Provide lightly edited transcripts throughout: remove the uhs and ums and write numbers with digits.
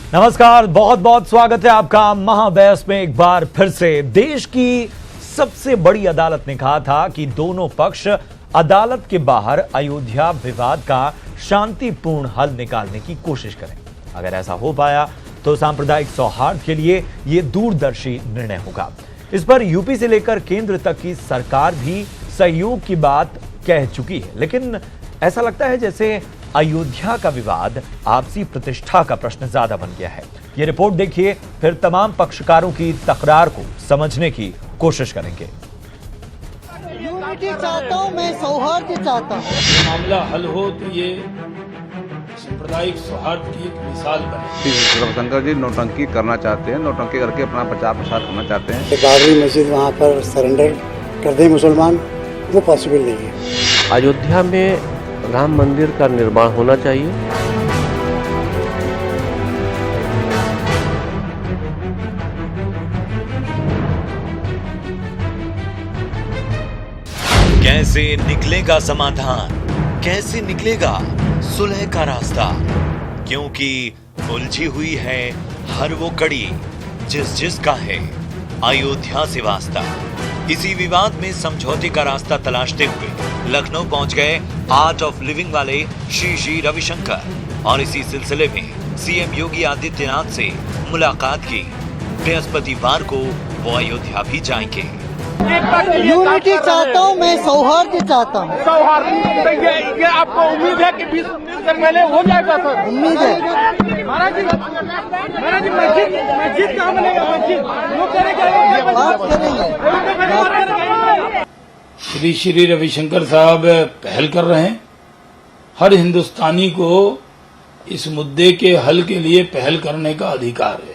नमस्कार, बहुत बहुत स्वागत है आपका महाबहस में। एक बार फिर से देश की सबसे बड़ी अदालत ने कहा था कि दोनों पक्ष अदालत के बाहर अयोध्या विवाद का शांतिपूर्ण हल निकालने की कोशिश करें। अगर ऐसा हो पाया तो सांप्रदायिक सौहार्द के लिए यह दूरदर्शी निर्णय होगा। इस पर यूपी से लेकर केंद्र तक की सरकार भी सहयोग की बात कह चुकी है, लेकिन ऐसा लगता है जैसे अयोध्या का विवाद आपसी प्रतिष्ठा का प्रश्न ज्यादा बन गया है। ये रिपोर्ट देखिए, फिर तमाम पक्षकारों की तकरार को समझने की कोशिश करेंगे। यूनिटी चाहता हूं मैं, सौहार्द चाहता हूं। मामला हल हो तो ये सांप्रदायिक सौहार्द की एक मिसाल बने। रविशंकर जी नौटंकी करना चाहते हैं, नौटंकी करके अपना प्रचार प्रसार करना चाहते हैं। बाबरी मस्जिद वहाँ पर सरेंडर कर दें मुसलमान, वो पॉसिबल नहीं है। अयोध्या में राम मंदिर का निर्माण होना चाहिए। कैसे निकलेगा समाधान, कैसे निकलेगा सुलह का रास्ता, क्योंकि उलझी हुई है हर वो कड़ी जिसका है अयोध्या से वास्ता। इसी विवाद में समझौते का रास्ता तलाशते हुए लखनऊ पहुंच गए आर्ट ऑफ लिविंग वाले श्री रविशंकर और इसी सिलसिले में सीएम योगी आदित्यनाथ से मुलाकात की। बृहस्पतिवार को वो अयोध्या भी जाएंगे। यूनिटी चाहता हूं मैं, सौहार्द चाहता हूं। सौहार्द, ये आपको उम्मीद है कि 20 दिन पहले हो जाएगा सर? उम्मीद है। महाराज जी मस्जिद कहाँ बनेगा? मस्जिद लोग करेंगे, बात करेंगे। श्री रविशंकर साहब पहल कर रहे हैं। हर हिंदुस्तानी को इस मुद्दे के हल के लिए पहल करने का अधिकार है।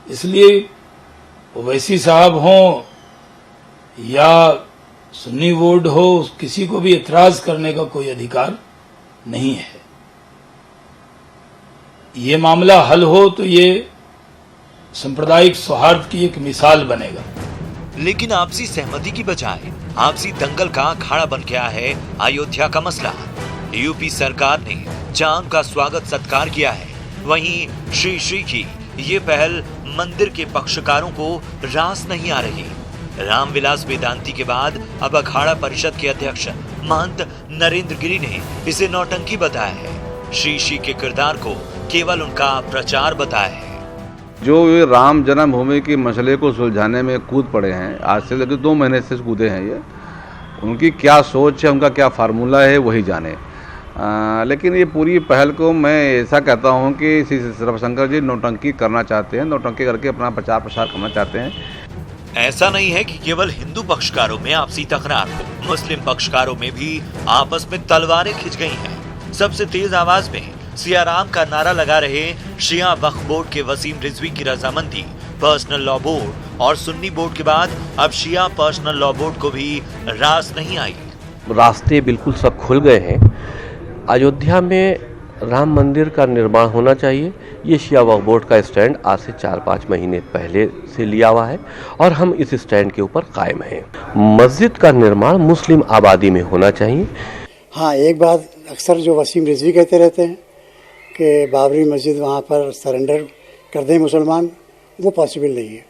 इसलिए ओवैसी साहब हों या सुन्नी बोर्ड हो, किसी को भी एतराज करने का कोई अधिकार नहीं है। ये मामला हल हो तो ये सांप्रदायिक सौहार्द की एक मिसाल बनेगा। लेकिन आपसी सहमति की बजाय आपसी दंगल का अखाड़ा बन गया है अयोध्या का मसला। यूपी सरकार ने जहां का स्वागत सत्कार किया है, वहीं श्री की ये पहल मंदिर के पक्षकारों को रास नहीं आ रही। रामविलास वेदांती के बाद अब अखाड़ा परिषद के अध्यक्ष महंत नरेंद्र गिरी ने इसे नौटंकी बताया है। श्री के किरदार को केवल उनका प्रचार बताया है। जो ये राम जन्मभूमि के मसले को सुलझाने में कूद पड़े हैं, आज से लगभग 2 महीने से कूदे हैं ये, उनकी क्या सोच है, उनका क्या फार्मूला है, वही जाने। लेकिन ये पूरी पहल को मैं ऐसा कहता हूँ कि श्री रविशंकर जी नौटंकी करना चाहते हैं, नौटंकी करके अपना प्रचार प्रसार करना चाहते हैं। ऐसा नहीं है कि केवल हिंदू पक्षकारों में आपसी तकरार हो, मुस्लिम पक्षकारों में भी आपस में तलवारें खिंच गई हैं। सबसे तेज आवाज में सियाराम का नारा लगा रहे शिया वक्फ बोर्ड के वसीम रिजवी की रजामंदी पर्सनल लॉ बोर्ड और सुन्नी बोर्ड के बाद अब शिया पर्सनल लॉ बोर्ड को भी रास नहीं आई। रास्ते बिल्कुल सब खुल गए हैं। अयोध्या में राम मंदिर का निर्माण होना चाहिए। ये शिया वक्फ बोर्ड का स्टैंड आज से 4-5 महीने पहले से लिया हुआ है और हम इस स्टैंड के ऊपर कायम हैं। मस्जिद का निर्माण मुस्लिम आबादी में होना चाहिए। हाँ, एक बात अक्सर जो वसीम रिजवी कहते रहते हैं कि बाबरी मस्जिद वहाँ पर सरेंडर कर दें मुसलमान, वो पॉसिबल नहीं है।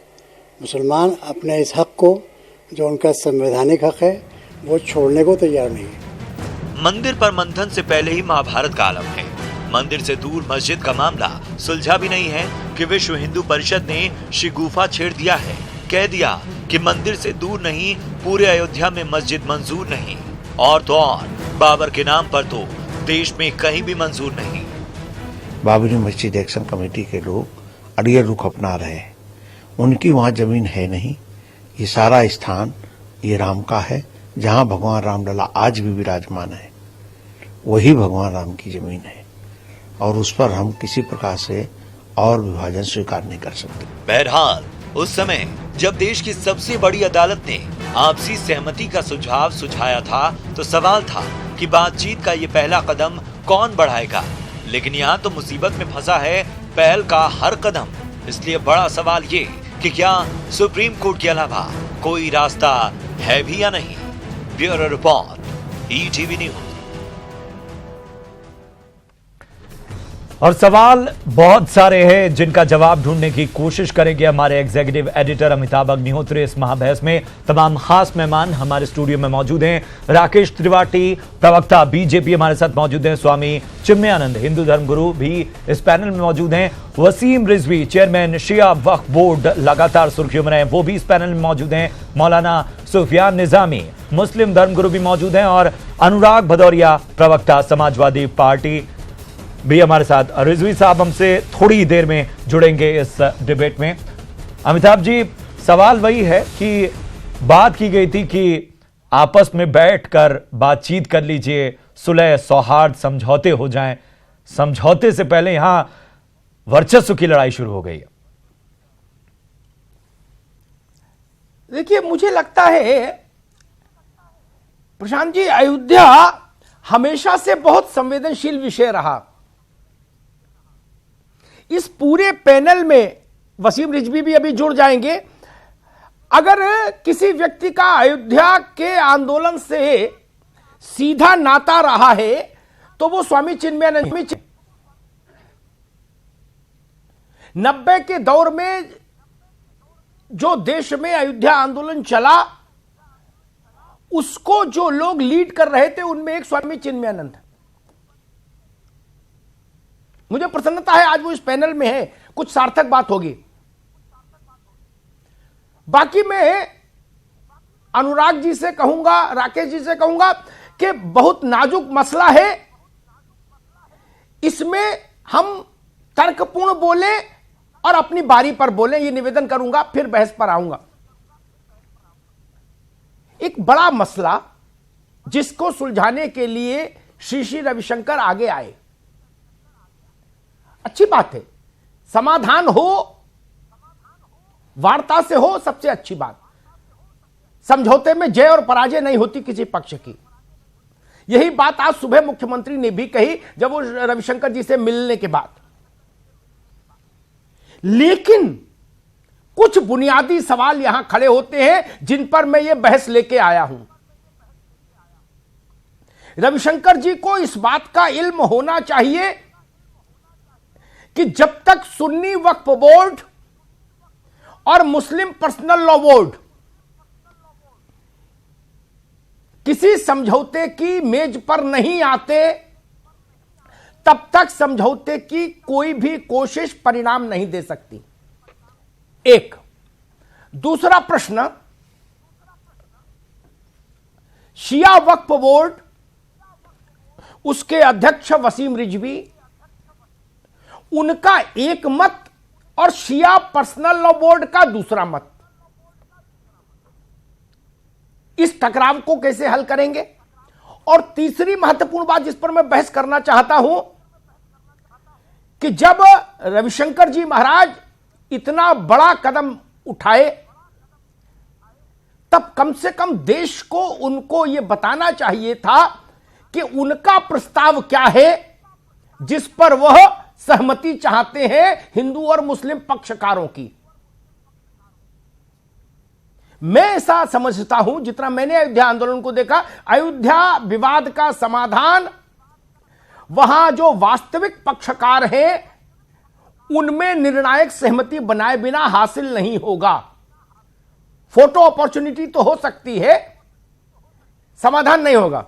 मुसलमान अपने इस हक को, जो उनका संवैधानिक हक है, वो छोड़ने को तैयार नहीं है। मंदिर पर मंथन से पहले ही महाभारत का आलम है। मंदिर से दूर मस्जिद का मामला सुलझा भी नहीं है कि विश्व हिंदू परिषद ने शिगुफा छेड़ दिया है। कह दिया कि मंदिर से दूर नहीं, पूरे अयोध्या में मस्जिद मंजूर नहीं। और तो और बाबर के नाम पर तो देश में कहीं भी मंजूर नहीं। बाबरी मस्जिद एक्शन कमेटी के लोग अड़ियल रुख अपना रहे हैं। उनकी वहाँ जमीन है नहीं। ये सारा स्थान ये राम का है। जहाँ भगवान रामलला आज भी विराजमान है, वही भगवान राम की जमीन है और उस पर हम किसी प्रकार से और विभाजन स्वीकार नहीं कर सकते। बहरहाल उस समय जब देश की सबसे बड़ी अदालत ने आपसी सहमति का सुझाव सुझाया था, तो सवाल था कि बातचीत का ये पहला कदम कौन बढ़ाएगा। लेकिन यहाँ तो मुसीबत में फंसा है पहल का हर कदम। इसलिए बड़ा सवाल ये कि क्या सुप्रीम कोर्ट के अलावा कोई रास्ता है भी या नहीं। Bureau report, ETV news. और सवाल बहुत सारे हैं जिनका जवाब ढूंढने की कोशिश करेंगे हमारे एग्जीक्यूटिव एडिटर अमिताभ अग्निहोत्री। इस महाबहस में तमाम खास मेहमान हमारे स्टूडियो में मौजूद हैं। राकेश त्रिपाठी, प्रवक्ता बीजेपी, हमारे साथ मौजूद हैं। स्वामी चिन्मयानंद, हिंदू धर्म गुरु, भी इस पैनल में मौजूद हैं। वसीम रिजवी, चेयरमैन शिया वक्फ बोर्ड, लगातार सुर्खियों में रहे, वो भी इस पैनल में मौजूद हैं। मौलाना सुफियान निजामी, मुस्लिम धर्म गुरु, भी मौजूद हैं। और अनुराग भदौरिया, प्रवक्ता समाजवादी पार्टी, भी हमारे साथ। रिजवी साहब हमसे थोड़ी देर में जुड़ेंगे इस डिबेट में। अमिताभ जी, सवाल वही है कि बात की गई थी कि आपस में बैठकर बातचीत कर लीजिए, सुलह सौहार्द समझौते हो जाएं। समझौते से पहले यहां वर्चस्व की लड़ाई शुरू हो गई है। देखिए, मुझे लगता है प्रशांत जी, अयोध्या हमेशा से बहुत संवेदनशील विषय रहा। इस पूरे पैनल में वसीम रिजवी भी अभी जुड़ जाएंगे। अगर किसी व्यक्ति का अयोध्या के आंदोलन से सीधा नाता रहा है तो वो स्वामी चिन्मयानंद। 90 के दौर में जो देश में अयोध्या आंदोलन चला, उसको जो लोग लीड कर रहे थे उनमें एक स्वामी चिन्मयानंद। मुझे प्रसन्नता है आज वो इस पैनल में है, कुछ सार्थक बात होगी। बाकी मैं अनुराग जी से कहूंगा, राकेश जी से कहूंगा कि बहुत नाजुक मसला है, इसमें हम तर्कपूर्ण बोले और अपनी बारी पर बोले, ये निवेदन करूंगा, फिर बहस पर आऊंगा। एक बड़ा मसला जिसको सुलझाने के लिए श्री रविशंकर आगे आए, अच्छी बात है। समाधान हो, वार्ता से हो, सबसे अच्छी बात। समझौते में जय और पराजय नहीं होती किसी पक्ष की। यही बात आज सुबह मुख्यमंत्री ने भी कही जब वो रविशंकर जी से मिलने के बाद। लेकिन कुछ बुनियादी सवाल यहां खड़े होते हैं जिन पर मैं ये बहस लेके आया हूं। रविशंकर जी को इस बात का इल्म होना चाहिए कि जब तक सुन्नी वक्फ बोर्ड और मुस्लिम पर्सनल लॉ बोर्ड किसी समझौते की मेज पर नहीं आते, तब तक समझौते की कोई भी कोशिश परिणाम नहीं दे सकती। एक दूसरा प्रश्न, शिया वक्फ बोर्ड, उसके अध्यक्ष वसीम रिजवी, उनका एक मत और शिया पर्सनल लॉ बोर्ड का दूसरा मत, इस टकराव को कैसे हल करेंगे? और तीसरी महत्वपूर्ण बात जिस पर मैं बहस करना चाहता हूं कि जब रविशंकर जी महाराज इतना बड़ा कदम उठाए, तब कम से कम देश को उनको यह बताना चाहिए था कि उनका प्रस्ताव क्या है जिस पर वह सहमति चाहते हैं हिंदू और मुस्लिम पक्षकारों की। मैं ऐसा समझता हूं, जितना मैंने अयोध्या आंदोलन को देखा, अयोध्या विवाद का समाधान वहां जो वास्तविक पक्षकार हैं उनमें निर्णायक सहमति बनाए बिना हासिल नहीं होगा। फोटो अपॉर्चुनिटी तो हो सकती है, समाधान नहीं होगा।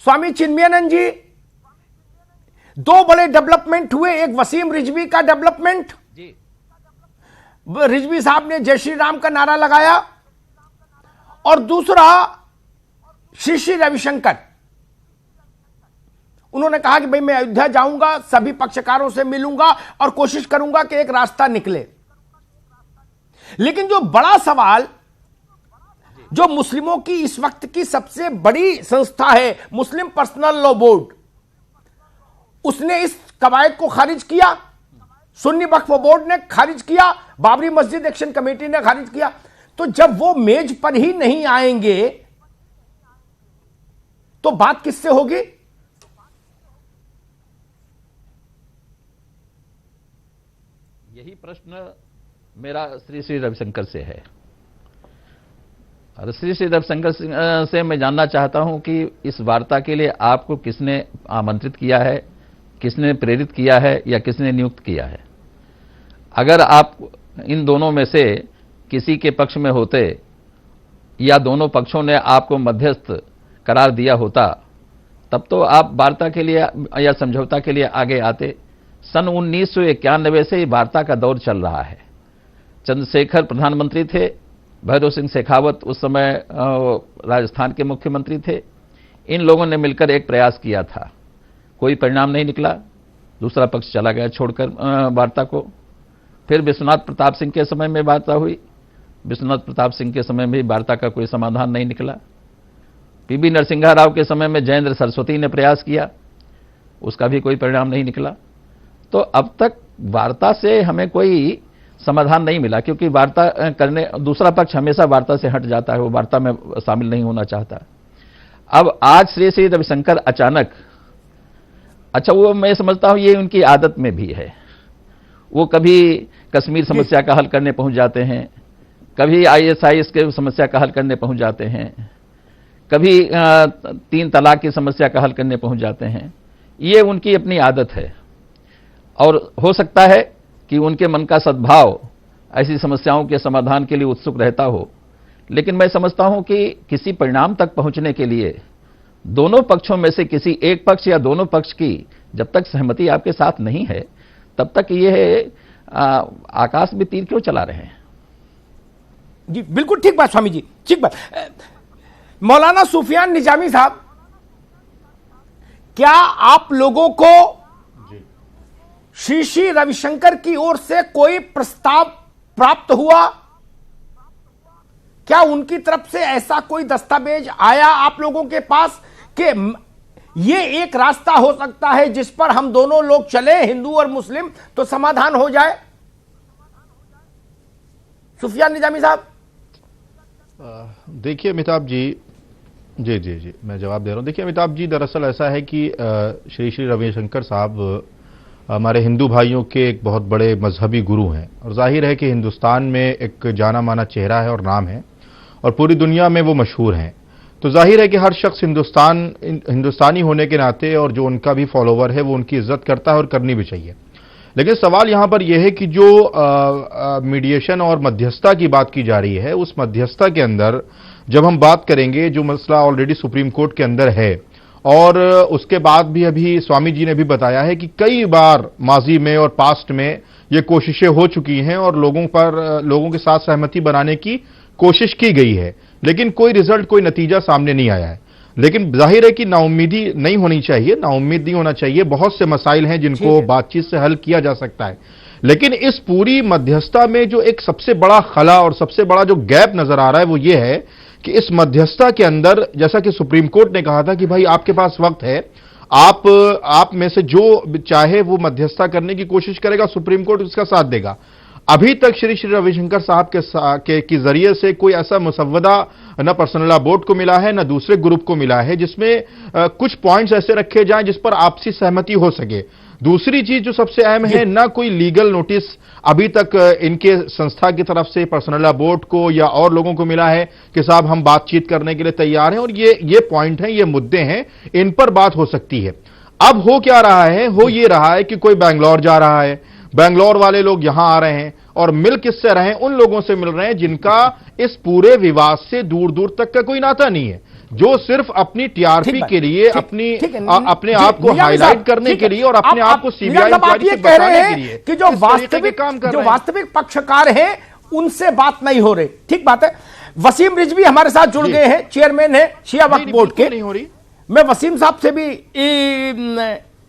स्वामी चिन्मयानंद जी, दो बड़े डेवलपमेंट हुए, एक वसीम रिजवी का डेवलपमेंट, रिजवी साहब ने जय श्री राम का नारा लगाया, और दूसरा श्री रविशंकर, उन्होंने कहा कि भाई मैं अयोध्या जाऊंगा, सभी पक्षकारों से मिलूंगा और कोशिश करूंगा कि एक रास्ता निकले। लेकिन जो बड़ा सवाल, जो मुस्लिमों की इस वक्त की सबसे बड़ी संस्था है मुस्लिम पर्सनल लॉ बोर्ड, उसने इस कवायद को खारिज किया, सुन्नी वक्फ बोर्ड ने खारिज किया, बाबरी मस्जिद एक्शन कमेटी ने खारिज किया। तो जब वो मेज पर ही नहीं आएंगे तो बात किससे होगी? यही प्रश्न मेरा श्री रविशंकर से है, और श्री रविशंकर से मैं जानना चाहता हूं कि इस वार्ता के लिए आपको किसने आमंत्रित किया है, किसने प्रेरित किया है या किसने नियुक्त किया है। अगर आप इन दोनों में से किसी के पक्ष में होते या दोनों पक्षों ने आपको मध्यस्थ करार दिया होता, तब तो आप वार्ता के लिए या समझौता के लिए आगे आते। सन 1991 से वार्ता का दौर चल रहा है। चंद्रशेखर प्रधानमंत्री थे, भैरों सिंह शेखावत उस समय राजस्थान के मुख्यमंत्री थे। इन लोगों ने मिलकर एक प्रयास किया था, कोई परिणाम नहीं निकला, दूसरा पक्ष चला गया छोड़कर वार्ता को। फिर विश्वनाथ प्रताप सिंह के समय में वार्ता हुई, विश्वनाथ प्रताप सिंह के समय में वार्ता का कोई समाधान नहीं निकला। पीबी नरसिंहा राव के समय में जयेंद्र सरस्वती ने प्रयास किया, उसका भी कोई परिणाम नहीं निकला। तो अब तक वार्ता से हमें कोई समाधान नहीं मिला, क्योंकि वार्ता करने दूसरा पक्ष हमेशा वार्ता से हट जाता है, वो वार्ता में शामिल नहीं होना चाहता। अब आज श्री रविशंकर अचानक, अच्छा वो मैं समझता हूं ये उनकी आदत में भी है, वो कभी कश्मीर समस्या का हल करने पहुंच जाते हैं, कभी ISIS के समस्या का हल करने पहुंच जाते हैं, कभी 3 तलाक की समस्या का हल करने पहुंच जाते हैं। ये उनकी अपनी आदत है और हो सकता है कि उनके मन का सद्भाव ऐसी समस्याओं के समाधान के लिए उत्सुक रहता हो, लेकिन मैं समझता हूं कि किसी परिणाम तक पहुंचने के लिए दोनों पक्षों में से किसी एक पक्ष या दोनों पक्ष की जब तक सहमति आपके साथ नहीं है, तब तक ये आकाश में तीर क्यों चला रहे हैं। जी बिल्कुल ठीक बात स्वामी जी, ठीक बात। मौलाना सुफियान निजामी साहब, क्या आप लोगों को श्री रविशंकर की ओर से कोई प्रस्ताव प्राप्त हुआ? क्या उनकी तरफ से ऐसा कोई दस्तावेज आया आप लोगों के पास कि ये एक रास्ता हो सकता है जिस पर हम दोनों लोग चले, हिंदू और मुस्लिम, तो समाधान हो जाए? सुफियान निजामी साहब। देखिए अमिताभ जी, जी मैं जवाब दे रहा हूं। देखिए अमिताभ जी, दरअसल ऐसा है कि श्री रविशंकर साहब हमारे हिंदू भाइयों के एक बहुत बड़े मजहबी गुरु हैं और जाहिर है कि हिंदुस्तान में एक जाना माना चेहरा है और नाम है और पूरी दुनिया में वो मशहूर हैं। तो जाहिर है कि हर शख्स हिंदुस्तानी होने के नाते और जो उनका भी फॉलोवर है वो उनकी इज्जत करता है और करनी भी चाहिए। लेकिन सवाल यहां पर यह है कि जो मीडिएशन और मध्यस्थता की बात की जा रही है, उस मध्यस्थता के अंदर जब हम बात करेंगे, जो मसला ऑलरेडी सुप्रीम कोर्ट के अंदर है और उसके बाद भी अभी स्वामी जी ने भी बताया है कि कई बार माजी में और पास्ट में ये कोशिशें हो चुकी हैं और लोगों के साथ सहमति बनाने की कोशिश की गई है, लेकिन कोई रिजल्ट, कोई नतीजा सामने नहीं आया है। लेकिन जाहिर है कि नाउम्मीदी नहीं होनी चाहिए, नाउम्मीद नहीं होना चाहिए। बहुत से मसाइल हैं जिनको बातचीत से हल किया जा सकता है, लेकिन इस पूरी मध्यस्थता में जो एक सबसे बड़ा खला और सबसे बड़ा जो गैप नजर आ रहा है वो ये है कि इस मध्यस्थता के अंदर, जैसा कि सुप्रीम कोर्ट ने कहा था कि भाई आपके पास वक्त है, आप में से जो चाहे वो मध्यस्थता करने की कोशिश करेगा, सुप्रीम कोर्ट उसका साथ देगा। अभी तक श्री रविशंकर साहब के जरिए से कोई ऐसा मुसव्वदा न पर्सनल लॉ बोर्ड को मिला है न दूसरे ग्रुप को मिला है जिसमें कुछ पॉइंट्स ऐसे रखे जाएं जिस पर आपसी सहमति हो सके। दूसरी चीज जो सबसे अहम है, ना कोई लीगल नोटिस अभी तक इनके संस्था की तरफ से पर्सनल लॉ बोर्ड को या और लोगों को मिला है कि साहब हम बातचीत करने के लिए तैयार हैं और ये पॉइंट हैं, ये मुद्दे हैं, इन पर बात हो सकती है। अब हो क्या रहा है, हो ये रहा है कि कोई बैंगलोर जा रहा है, बैंगलोर वाले लोग यहां आ रहे हैं और मिल किससे रहे हैं, उन लोगों से मिल रहे हैं जिनका इस पूरे विवाद से दूर दूर तक का कोई नाता नहीं है, जो सिर्फ अपनी टीआरपी के लिए, अपने आप को हाईलाइट करने के लिए और अपने आप को सीबीआई इंक्वायरी से बचाने के लिए कि जो वास्तविक पक्षकार हैं उनसे बात नहीं हो रही। ठीक बात है। वसीम रिजवी हमारे साथ जुड़ गए हैं, चेयरमैन है शिया वक्फ बोर्ड के। नहीं हो रही। मैं वसीम साहब से भी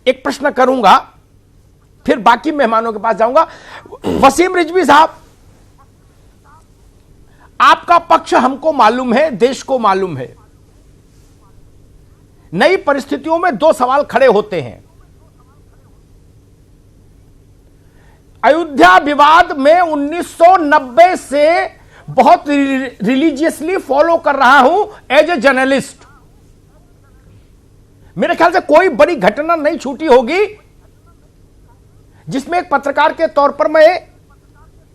एक प्रश्न करूंगा, फिर बाकी मेहमानों के पास जाऊंगा। वसीम रिजवी साहब, आपका पक्ष हमको मालूम है, देश को मालूम है। नई परिस्थितियों में 2 सवाल खड़े होते हैं। अयोध्या विवाद में 1990 से बहुत रिलीजियसली फॉलो कर रहा हूं एज ए जर्नलिस्ट। मेरे ख्याल से कोई बड़ी घटना नहीं छूटी होगी जिसमें एक पत्रकार के तौर पर मैं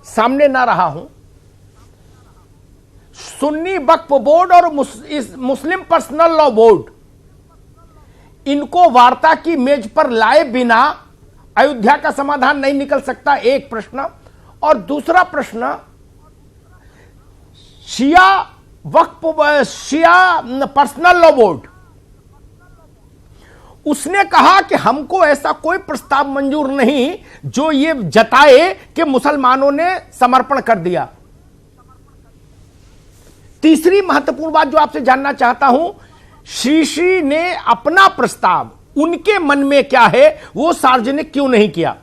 सामने ना रहा हूं। सुन्नी वक्फ बोर्ड और मुस्लिम पर्सनल लॉ बोर्ड, इनको वार्ता की मेज पर लाए बिना अयोध्या का समाधान नहीं निकल सकता, एक प्रश्न। और दूसरा प्रश्न, शिया पर्सनल लॉ बोर्ड, उसने कहा कि हमको ऐसा कोई प्रस्ताव मंजूर नहीं जो ये जताए कि मुसलमानों ने समर्पण कर दिया। तीसरी महत्वपूर्ण बात जो आपसे जानना चाहता हूं, श्री ने अपना प्रस्ताव, उनके मन में क्या है, वो सार्वजनिक क्यों नहीं किया?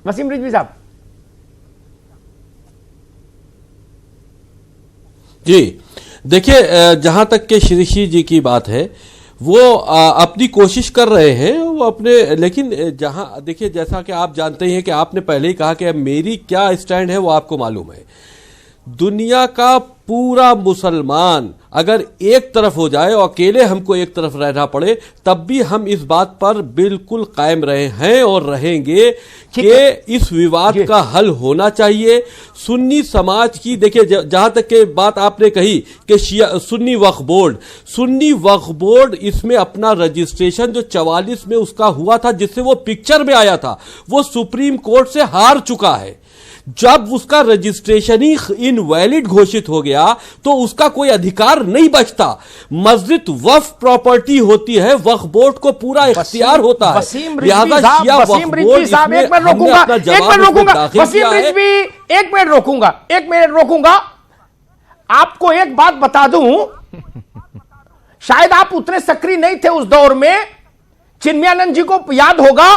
वसीम रिजवी साहब। जी देखिए, जहां तक के श्री जी की बात है, वो अपनी कोशिश कर रहे हैं, वो अपने, लेकिन जहां देखिए, जैसा कि आप जानते हैं कि आपने पहले ही कहा कि मेरी क्या स्टैंड है वो आपको मालूम है। दुनिया का पूरा मुसलमान अगर एक तरफ हो जाए और अकेले हमको एक तरफ रहना पड़े, तब भी हम इस बात पर बिल्कुल कायम रहे हैं और रहेंगे कि इस विवाद का हल होना चाहिए। सुन्नी समाज की, देखिए जहां तक के बात आपने कही कि सुन्नी वक्फ बोर्ड इसमें अपना रजिस्ट्रेशन जो 44 में उसका हुआ था, जिससे वो पिक्चर में आया था, वो सुप्रीम कोर्ट से हार चुका है। जब उसका रजिस्ट्रेशन ही इनवैलिड घोषित हो गया तो उसका कोई अधिकार नहीं बचता। मस्जिद वक्फ प्रॉपर्टी होती है, वक्फ बोर्ड को पूरा इख्तियार होता है। लिहाजा शिया वक्फ बोर्ड, एक मिनट रोकूंगा। आपको एक बात बता दूं, शायद आप उतने सक्रिय नहीं थे उस दौर में। चिन्मयानंद जी को याद होगा,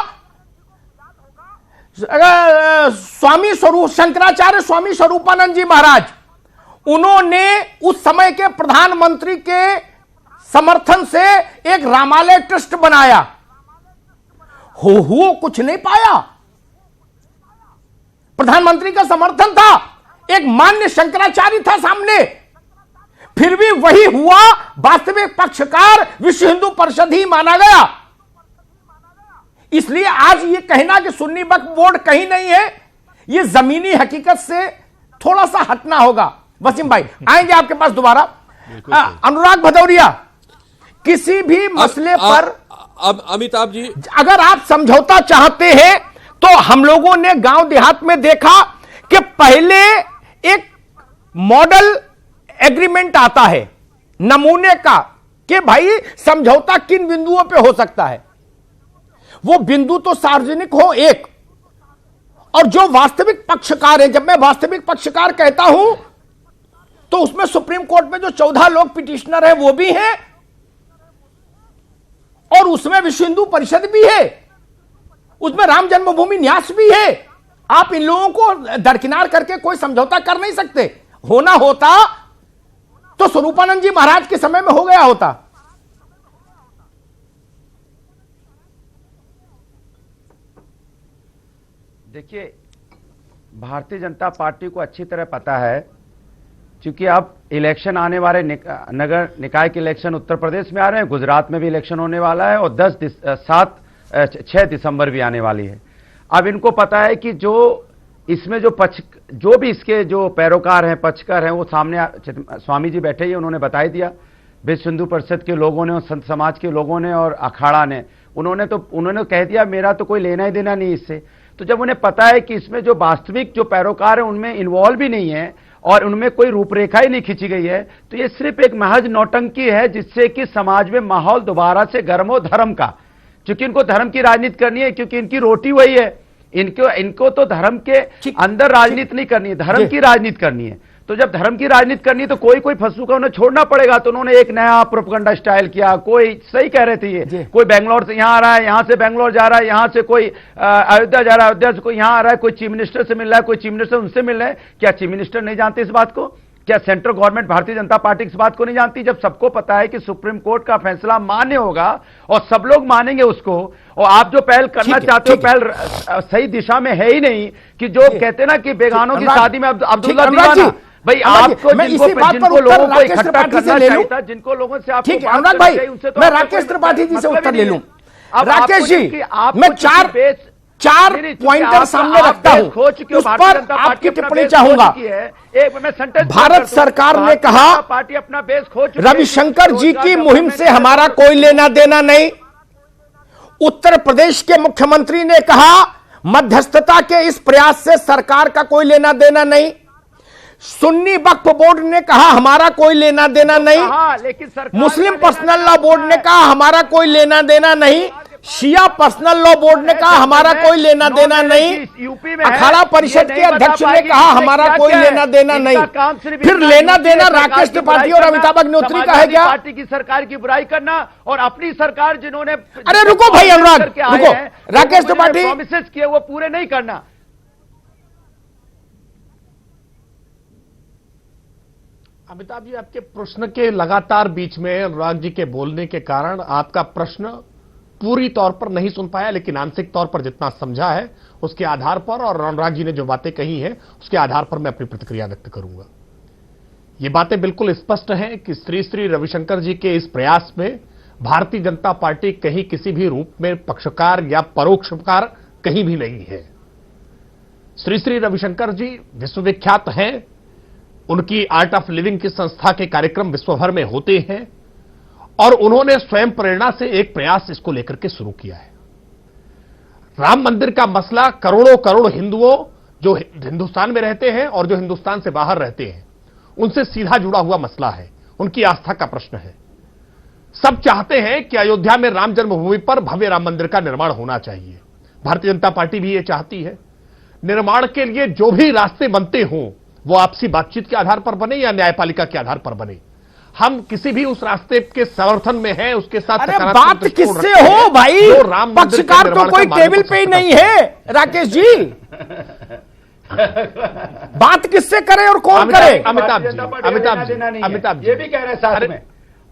शंकराचार्य स्वामी स्वरूपानंद जी महाराज, उन्होंने उस समय के प्रधानमंत्री के समर्थन से एक रामालय ट्रस्ट बनाया। हो कुछ नहीं पाया, प्रधानमंत्री का समर्थन था, एक मान्य शंकराचार्य था सामने, फिर भी वही हुआ। वास्तविक पक्षकार विश्व हिंदू परिषद ही माना गया। इसलिए आज ये कहना कि सुन्नी वक्फ बोर्ड कहीं नहीं है, ये जमीनी हकीकत से थोड़ा सा हटना होगा। वसीम भाई आएंगे आपके पास दोबारा। अनुराग भदौरिया, किसी भी मसले पर अमिताभ जी, अगर आप समझौता चाहते हैं तो हम लोगों ने गांव देहात में देखा कि पहले एक मॉडल एग्रीमेंट आता है नमूने का कि भाई समझौता किन बिंदुओं पे हो सकता है, वो बिंदु तो सार्वजनिक हो एक, और जो वास्तविक पक्षकार है, जब मैं वास्तविक पक्षकार कहता हूं तो उसमें सुप्रीम कोर्ट में जो 14 लोग पिटिशनर है वो भी हैं, और उसमें विश्व हिंदू परिषद भी है, उसमें राम जन्मभूमि न्यास भी है। आप इन लोगों को दरकिनार करके कोई समझौता कर नहीं सकते। होना होता तो स्वरूपानंद जी महाराज के समय में हो गया होता। देखिए, भारतीय जनता पार्टी को अच्छी तरह पता है, क्योंकि अब इलेक्शन आने वाले, नगर निकाय के इलेक्शन उत्तर प्रदेश में आ रहे हैं, गुजरात में भी इलेक्शन होने वाला है, और 6 दिसंबर भी आने वाली है। अब इनको पता है कि जो इसमें जो भी इसके जो पैरोकार हैं, पक्षकार हैं, वो सामने स्वामी जी बैठे ही, उन्होंने बता दिया। विश्व हिंदू परिषद के लोगों ने और संत समाज के लोगों ने और अखाड़ा ने, उन्होंने कह दिया मेरा तो कोई लेना ही देना नहीं इससे। तो जब उन्हें पता है कि इसमें जो वास्तविक जो पैरोकार है उनमें इन्वॉल्व भी नहीं है और उनमें कोई रूपरेखा ही नहीं खींची गई है, तो ये सिर्फ एक महज नौटंकी है जिससे कि समाज में माहौल दोबारा से गर्म हो धर्म का। क्योंकि इनको धर्म की राजनीति करनी है, क्योंकि इनकी रोटी वही है। इनको तो धर्म के अंदर राजनीति नहीं करनी है, धर्म की राजनीति करनी है। तो जब धर्म की राजनीति करनी है तो कोई फंसूका उन्हें छोड़ना पड़ेगा। तो उन्होंने एक नया प्रोपेगेंडा स्टाइल किया। कोई सही कह रहे थे ये, कोई बेंगलोर से यहां आ रहा है, यहां से बेंगलोर जा रहा है, यहां से कोई अयोध्या जा रहा है, अयोध्या से कोई यहां आ रहा है, कोई चीफ मिनिस्टर से मिल रहा है, कोई चीफ मिनिस्टर उनसे मिल रहा है। क्या चीफ मिनिस्टर नहीं जानते इस बात को? क्या central government Bharatiya Janata party इस बात को नहीं जानती? जब सबको पता है कि सुप्रीम कोर्ट का फैसला मान्य होगा और सब लोग मानेंगे उसको, और आप जो पहल करना चाहते हो पहल सही दिशा में है ही नहीं। कि जो कहते ना कि बेगानों की शादी में अब्दुल्ला दीवाना, भाई आपको जिनको लोगों को इकट्ठा करना चाहिए था, जिनको लोगों से आप, ठीक है अनुराग भाई, मैं राकेश त्रिपाठी जी से उत्तर ले लूं। राकेश जी, मैं चार पॉइंटर सामने रखता हूं, उस पर आपकी टिप्पणी चाहूंगा। भारत सरकार ने कहा पार्टी अपना बेस खो चुकी है, रविशंकर जी की मुहिम से हमारा कोई लेना देना नहीं। उत्तर प्रदेश के मुख्यमंत्री ने कहा मध्यस्थता के इस प्रयास से सरकार का कोई लेना देना नहीं। सुन्नी वक्फ बोर्ड ने कहा हमारा कोई लेना देना नहीं। लेकिन मुस्लिम पर्सनल लॉ बोर्ड ने कहा हमारा कोई लेना देना नहीं। शिया पर्सनल लॉ बोर्ड ने कहा हमारा कोई लेना देना नहीं। अखाड़ा परिषद के अध्यक्ष ने कहा हमारा कोई लेना देना नहीं। फिर लेना देना राकेश त्रिपाठी और अमिताभ अग्निहोत्री का है क्या? पार्टी की सरकार की बुराई करना और अपनी सरकार जिन्होंने, अरे रुको भाई अनुराग, रुको। राकेश त्रिपाठी प्रॉमिसेस किए वो पूरे नहीं करना। अमिताभ जी, आपके प्रश्न के लगातार बीच में अनुराग जी के बोलने के कारण आपका प्रश्न पूरी तौर पर नहीं सुन पाया, लेकिन आंशिक तौर पर जितना समझा है उसके आधार पर और अनुराग जी ने जो बातें कही हैं उसके आधार पर मैं अपनी प्रतिक्रिया व्यक्त करूंगा। ये बातें बिल्कुल स्पष्ट हैं कि श्री श्री रविशंकर जी के इस प्रयास में भारतीय जनता पार्टी कहीं किसी भी रूप में पक्षकार या परोक्षकार कहीं भी नहीं है। श्री श्री रविशंकर जी विश्वविख्यात हैं। उनकी आर्ट ऑफ लिविंग की संस्था के कार्यक्रम विश्वभर में होते हैं और उन्होंने स्वयं प्रेरणा से एक प्रयास इसको लेकर के शुरू किया है। राम मंदिर का मसला करोड़ों करोड़ हिंदुओं जो हिंदुस्तान में रहते हैं और जो हिंदुस्तान से बाहर रहते हैं उनसे सीधा जुड़ा हुआ मसला है, उनकी आस्था का प्रश्न है। सब चाहते हैं कि अयोध्या में राम जन्मभूमि पर भव्य राम मंदिर का निर्माण होना चाहिए। भारतीय जनता पार्टी भी ये चाहती है। निर्माण के लिए जो भी रास्ते बनते हों वो आपसी बातचीत के आधार पर बने या न्यायपालिका के आधार पर बने, हम किसी भी उस रास्ते के समर्थन में हैं, उसके साथ। अरे बात किससे हो भाई, पक्षकार तो कोई टेबल पे ही नहीं है राकेश जी। बात किससे करे और कौन करे? अमिताभ जी ये भी कह रहे हैं साथ में,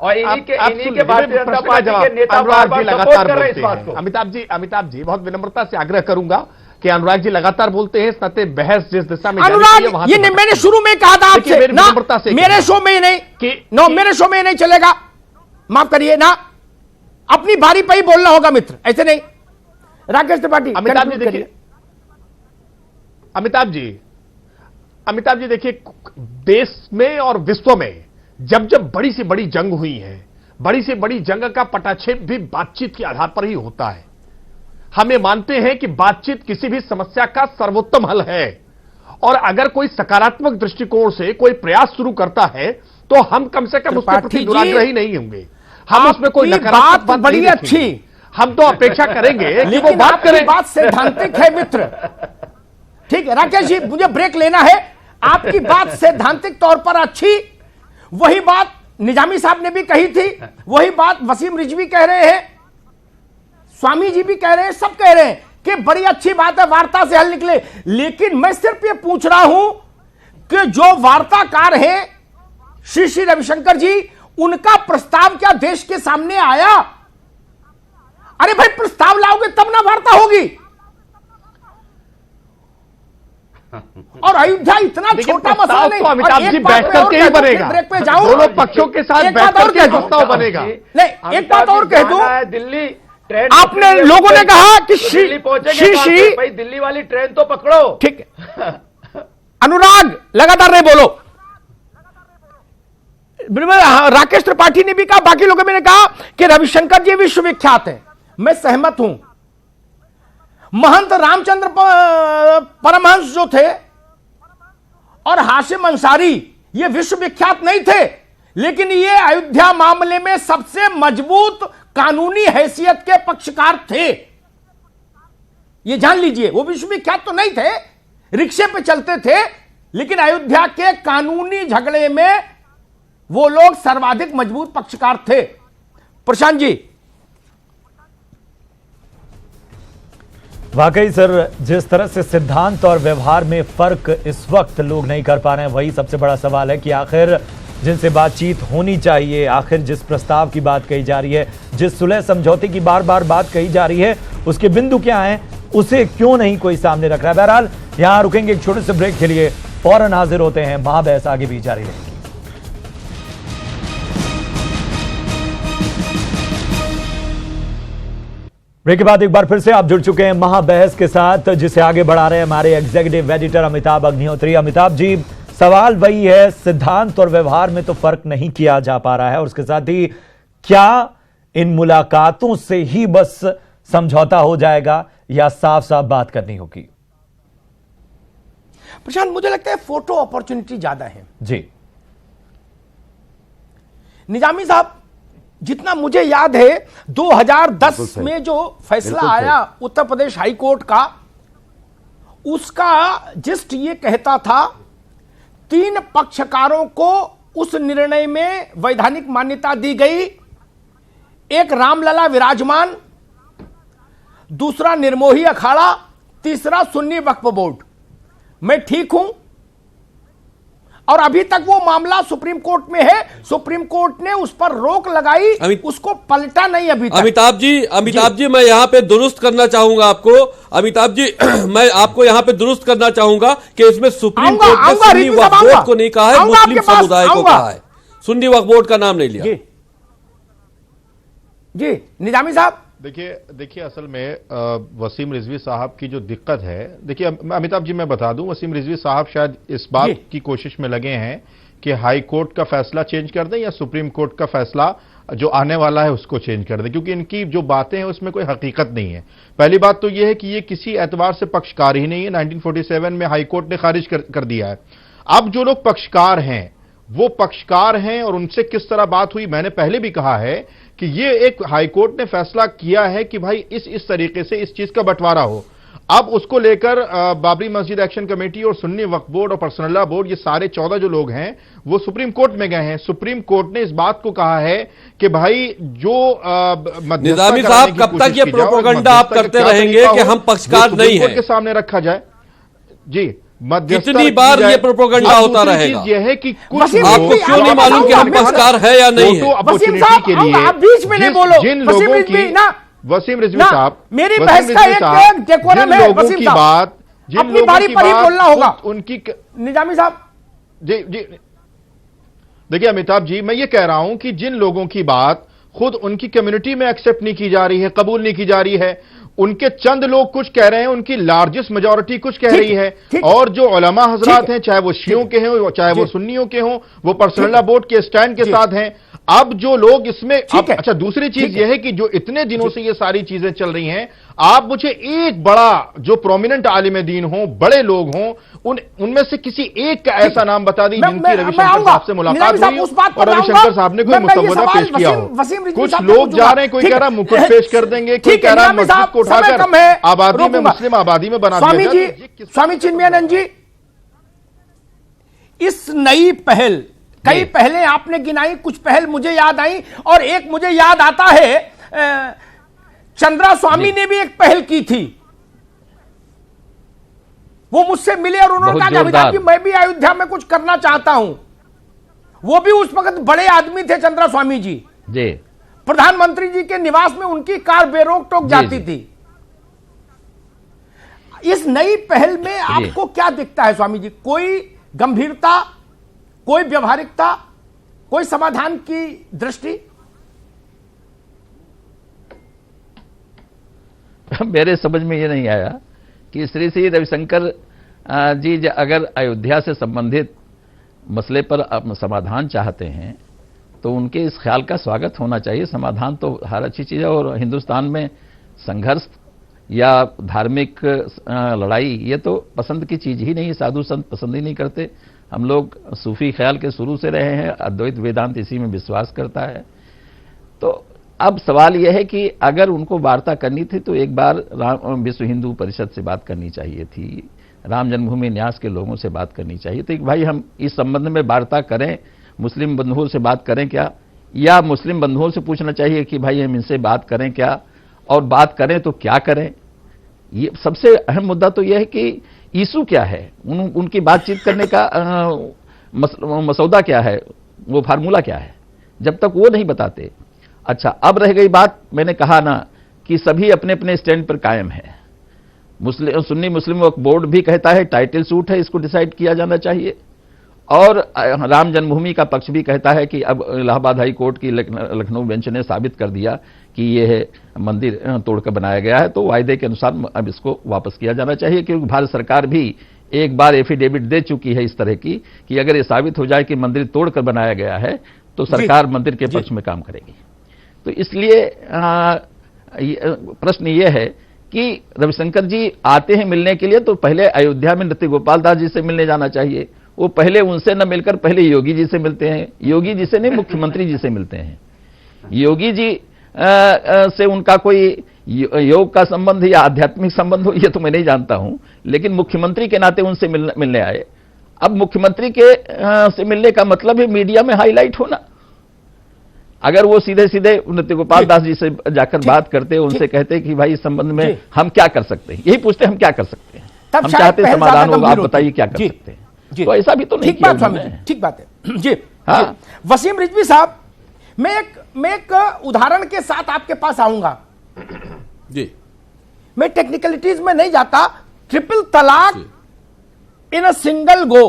और इन्हीं के भारतीय जनता पार्टी के नेता बार-बार सपोर्ट कर रहे हैं इस बात को। अमिताभ जी बहुत विनम्रता से आग्रह करूंगा कि अनुराग जी लगातार बोलते हैं, इस नाते बहस जिस दिशा में अनुराग, ये मैंने शुरू में कहा था आपसे ना, मेरे शो में ही नहीं नो, मेरे शो में ही नहीं चलेगा, माफ करिए ना, अपनी बारी पर ही बोलना होगा मित्र, ऐसे नहीं। राकेश त्रिपाठी, अमिताभ जी देखिए, अमिताभ जी देखिए, देश में और विश्व में जब जब बड़ी से बड़ी जंग हुई है, बड़ी से बड़ी जंग का पटाक्षेप भी बातचीत के आधार पर ही होता है। हम ये मानते हैं कि बातचीत किसी भी समस्या का सर्वोत्तम हल है, और अगर कोई सकारात्मक दृष्टिकोण से कोई प्रयास शुरू करता है तो हम कम से कम उसके प्रति दुराग्रही नहीं होंगे। हम उसमें कोई नकारात्मक बात बड़ी अच्छी, हम तो अपेक्षा करेंगे कि वो बात करें। बात सैद्धांतिक है मित्र, ठीक है राकेश जी, मुझे ब्रेक लेना है। आपकी बात सैद्धांतिक तौर पर अच्छी, वही बात निजामी साहब ने भी कही थी, वही बात वसीम रिजवी कह रहे हैं, स्वामी जी भी कह रहे हैं, सब कह रहे हैं कि बड़ी अच्छी बात है, वार्ता से हल निकले। लेकिन मैं सिर्फ ये पूछ रहा हूं कि जो वार्ताकार हैं श्री श्री रविशंकर जी, उनका प्रस्ताव क्या देश के सामने आया? अरे भाई प्रस्ताव लाओगे तब ना वार्ता होगी। और अयोध्या इतना छोटा मसला नहीं, अमिताभ जी बैठ करके ही बनेगा, ब्रेक पे जाऊं, दोनों पक्षों के साथ बैठ करके प्रस्ताव बनेगा। नहीं, एक बात और कह दूं, दिल्ली आपने लोगों ने कहा कि दिल्ली पहुंचेंगे, भाई दिल्ली वाली ट्रेन तो पकड़ो, ठीक है। अनुराग लगातार नहीं बोलो। राकेश त्रिपाठी ने भी कहा, बाकी लोगों ने कहा कि रविशंकर जी विश्वविख्यात है, मैं सहमत हूं। महंत रामचंद्र परमहंस जो थे और हाशिम अंसारी, ये विश्वविख्यात नहीं थे, लेकिन ये अयोध्या मामले में सबसे मजबूत कानूनी हैसियत के पक्षकार थे, ये जान लीजिए। वो विश्वविख्यात तो नहीं थे, रिक्शे पे चलते थे, लेकिन अयोध्या के कानूनी झगड़े में वो लोग सर्वाधिक मजबूत पक्षकार थे। प्रशांत जी, वाकई सर, जिस तरह से सिद्धांत और व्यवहार में फर्क इस वक्त लोग नहीं कर पा रहे हैं, वही सबसे बड़ा सवाल है कि आखिर जिनसे बातचीत होनी चाहिए, आखिर जिस प्रस्ताव की बात कही जा रही है, जिस सुलह समझौते की बार बार बात कही जा रही है, उसके बिंदु क्या हैं, उसे क्यों नहीं कोई सामने रख रहा है। बहरहाल यहां रुकेंगे एक छोटे से ब्रेक के लिए, फौरन हाजिर होते हैं, महाबहस आगे भी जारी रहेगी। ब्रेक के बाद एक बार फिर से आप जुड़ चुके हैं महाबहस के साथ, जिसे आगे बढ़ा रहे हैं हमारे एग्जीक्यूटिव एडिटर अमिताभ अग्निहोत्री। अमिताभ जी, सवाल वही है, सिद्धांत और व्यवहार में तो फर्क नहीं किया जा पा रहा है, और उसके साथ ही क्या इन मुलाकातों से ही बस समझौता हो जाएगा या साफ साफ बात करनी होगी? प्रशांत, मुझे लगता है फोटो अपॉर्चुनिटी ज्यादा है जी। निजामी साहब, जितना मुझे याद है 2010 में जो फैसला आया उत्तर प्रदेश हाई कोर्ट का, उसका जिस्ट ये कहता था 3 पक्षकारों को उस निर्णय में वैधानिक मान्यता दी गई। एक रामलला विराजमान, दूसरा निर्मोही अखाड़ा, तीसरा सुन्नी वक्फ बोर्ड। मैं ठीक हूं? और अभी तक वो मामला सुप्रीम कोर्ट में है। सुप्रीम कोर्ट ने उस पर रोक लगाई, उसको पलटा नहीं अभी तक। अमिताभ जी मैं यहाँ पे दुरुस्त करना चाहूंगा आपको। अमिताभ जी मैं आपको यहाँ पे दुरुस्त करना चाहूंगा कि इसमें सुप्रीम कोर्ट ने सुन्नी वक्फ बोर्ड को नहीं कहा है, मुस्लिम समुदाय को कहा है। सुन्नी वक्फ बोर्ड का नाम नहीं लिया। जी निजामी साहब, देखिए असल में वसीम रिजवी साहब की जो दिक्कत है, देखिए अमिताभ जी मैं बता दूं, वसीम रिजवी साहब शायद इस बात की कोशिश में लगे हैं कि हाई कोर्ट का फैसला चेंज कर दें या सुप्रीम कोर्ट का फैसला जो आने वाला है उसको चेंज कर दें, क्योंकि इनकी जो बातें हैं उसमें कोई हकीकत नहीं है। पहली बात तो यह है कि ये किसी एतबार से पक्षकार ही नहीं है। 1947 में हाई कोर्ट ने खारिज कर दिया है। अब जो लोग पक्षकार हैं वो पक्षकार हैं, और उनसे किस तरह बात हुई, मैंने पहले भी कहा है कि ये एक हाईकोर्ट ने फैसला किया है कि भाई इस तरीके से इस चीज का बंटवारा हो। अब उसको लेकर बाबरी मस्जिद एक्शन कमेटी और सुन्नी वक्फ बोर्ड और पर्सनल लॉ बोर्ड, ये सारे 14 जो लोग हैं वो सुप्रीम कोर्ट में गए हैं। सुप्रीम कोर्ट ने इस बात को कहा है कि भाई जो निजामी साहब कब तक ये प्रोपेगेंडा आप करते रहेंगे कि हम पक्षकार नहीं हैं, के सामने रखा जाए? जी, कितनी बार ये प्रोपेगेंडा होता रहेगा? यह है कि कुछ आपको क्यों नहीं मालूम कि हम पक्षकार है या नहीं है? अपॉर्चुनिटी के लिए आप बीच में नहीं बोलो। जिन लोगों की वसीम रिजवी साहब, मेरी बहस का एक डेकोरम है वसीम साहब, बात अपनी बारी पर ही बोलना होगा उनकी। निजामी साहब जी देखिए अमिताभ जी, मैं ये कह रहा हूं कि जिन लोगों की बात खुद उनकी कम्युनिटी में एक्सेप्ट नहीं की जा रही है, कबूल नहीं की जा रही है, उनके चंद लोग कुछ कह रहे हैं, उनकी लार्जेस्ट मेजॉरिटी कुछ कह रही है, और जो उलमा हजरात हैं, चाहे वो शियों के हों चाहे वो सुन्नियों के हों, वो पर्सनल लॉ बोर्ड के स्टैंड के साथ हैं। अब जो लोग इसमें अच्छा, दूसरी चीज यह है कि जो इतने दिनों से ये सारी चीजें चल रही हैं, आप मुझे एक बड़ा जो प्रोमिनेंट आलिम दीन हो, बड़े लोग हों, उनमें से किसी एक का ऐसा नाम बता दीजिए जिनकी रविशंकर साहब से मुलाकात हुई और रविशंकर साहब ने कोई मुसव्वदा पेश किया हो। कुछ लोग जा रहे हैं, कोई कह रहा मुकुट पेश कर देंगे, कोई कह रहा मस्जिद को उठाकर आबादी में, मुस्लिम आबादी में बना दिया। स्वामी चिन्मयानंद जी, इस नई पहल, कई पहले आपने गिनाई, कुछ पहल मुझे याद आई, और एक मुझे याद आता है चंद्रा स्वामी ने भी एक पहल की थी। वो मुझसे मिले और उन्होंने कहा कि मैं भी अयोध्या में कुछ करना चाहता हूं। वो भी उस वक्त बड़े आदमी थे चंद्रा स्वामी जी। प्रधानमंत्री जी के निवास में उनकी कार बेरोक टोक जाती थी। इस नई पहल में आपको क्या दिखता है स्वामी जी? कोई गंभीरता, कोई व्यवहारिकता, कोई समाधान की दृष्टि? मेरे समझ में ये नहीं आया कि श्री रविशंकर जी अगर अयोध्या से संबंधित मसले पर समाधान चाहते हैं तो उनके इस ख्याल का स्वागत होना चाहिए। समाधान तो हर अच्छी चीज़ है, और हिंदुस्तान में संघर्ष या धार्मिक लड़ाई ये तो पसंद की चीज़ ही नहीं है। साधु संत पसंद ही नहीं करते। हम लोग सूफी ख्याल के शुरू से रहे हैं, अद्वैत वेदांत इसी में विश्वास करता है। तो अब सवाल यह है कि अगर उनको वार्ता करनी थी तो एक बार विश्व हिंदू परिषद से बात करनी चाहिए थी, राम जन्मभूमि न्यास के लोगों से बात करनी चाहिए थी कि भाई हम इस संबंध में वार्ता करें, मुस्लिम बंधुओं से बात करें क्या, या मुस्लिम बंधुओं से पूछना चाहिए कि भाई हम इनसे बात करें क्या, और बात करें तो क्या करें। ये सबसे अहम मुद्दा तो यह है कि इशू क्या है, उनकी बातचीत करने का मसौदा क्या है, वो फार्मूला क्या है, जब तक वो नहीं बताते। अच्छा, अब रह गई बात, मैंने कहा ना कि सभी अपने अपने स्टैंड पर कायम है। सुन्नी मुस्लिम वक्फ बोर्ड भी कहता है टाइटल सूट है, इसको डिसाइड किया जाना चाहिए, और राम जन्मभूमि का पक्ष भी कहता है कि अब इलाहाबाद हाई कोर्ट की लखनऊ बेंच ने साबित कर दिया कि यह मंदिर तोड़कर बनाया गया है, तो वायदे के अनुसार अब इसको वापस किया जाना चाहिए, क्योंकि भारत सरकार भी एक बार एफिडेविट दे चुकी है इस तरह की कि अगर ये साबित हो जाए कि मंदिर तोड़कर बनाया गया है तो सरकार मंदिर के पक्ष में काम करेगी। तो इसलिए प्रश्न ये है कि रविशंकर जी आते हैं मिलने के लिए तो पहले अयोध्या में नृत्य गोपाल दास जी से मिलने जाना चाहिए। वो पहले उनसे न मिलकर पहले योगी जी से मिलते हैं, योगी जी से नहीं मुख्यमंत्री जी से मिलते हैं। योगी जी से उनका कोई योग का संबंध या आध्यात्मिक संबंध हो ये तो मैं नहीं जानता हूं, लेकिन मुख्यमंत्री के नाते उनसे मिलने आए। अब मुख्यमंत्री के से मिलने का मतलब है मीडिया में हाईलाइट होना। अगर वो सीधे सीधे नृत्य गोपाल दास जी से जाकर बात करते, उनसे कहते कि भाई इस संबंध में हम क्या कर सकते हैं, यही पूछते हम क्या कर सकते हैं, हम चाहते हैं समाधान होगा, आप बताइए क्या कर सकते हैं। तो ऐसा भी तो नहीं किया उन्होंने। ठीक बात है जी। हाँ वसीम रिजवी साहब, मैं एक उदाहरण के साथ आपके पास आऊंगा जी। मैं टेक्निकलिटीज में नहीं जाता। ट्रिपल तलाक इन अ सिंगल गो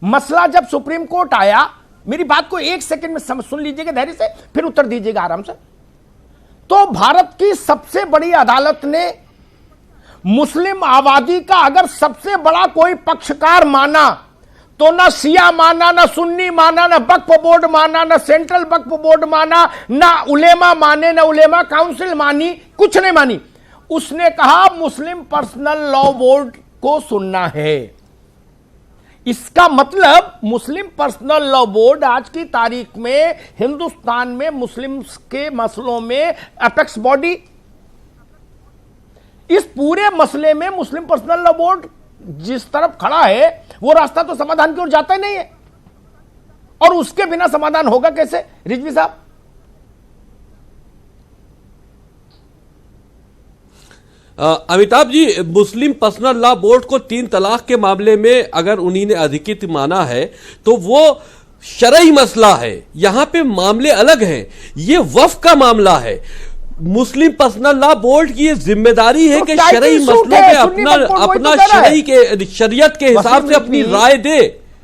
मसला जब सुप्रीम कोर्ट आया, मेरी बात को एक सेकंड में सुन लीजिएगा धैर्य से, फिर उत्तर दीजिएगा आराम से। तो भारत की सबसे बड़ी अदालत ने मुस्लिम आबादी का अगर सबसे बड़ा कोई पक्षकार माना तो ना शिया माना, ना सुन्नी माना, ना वक्फ बोर्ड माना, ना सेंट्रल वक्फ बोर्ड माना, ना उलेमा माने, ना उलेमा काउंसिल मानी, कुछ नहीं मानी। उसने कहा मुस्लिम पर्सनल लॉ बोर्ड को सुनना है। इसका मतलब मुस्लिम पर्सनल लॉ बोर्ड आज की तारीख में हिंदुस्तान में मुस्लिम के मसलों में अपेक्स बॉडी। इस पूरे मसले में मुस्लिम पर्सनल लॉ बोर्ड जिस तरफ खड़ा है वो रास्ता तो समाधान की ओर जाता ही नहीं है, और उसके बिना समाधान होगा कैसे रिजवी साहब? अमिताभ जी, मुस्लिम पर्सनल लॉ बोर्ड को 3 तलाक के मामले में अगर उन्हीं ने अधिकृत माना है तो वो शरई मसला है। यहां पे मामले अलग हैं, ये वक्फ का मामला है। मुस्लिम पर्सनल लॉ बोर्ड की ये जिम्मेदारी है कि शरई मसलों में अपना शरई के शरीयत के हिसाब से अपनी राय दे।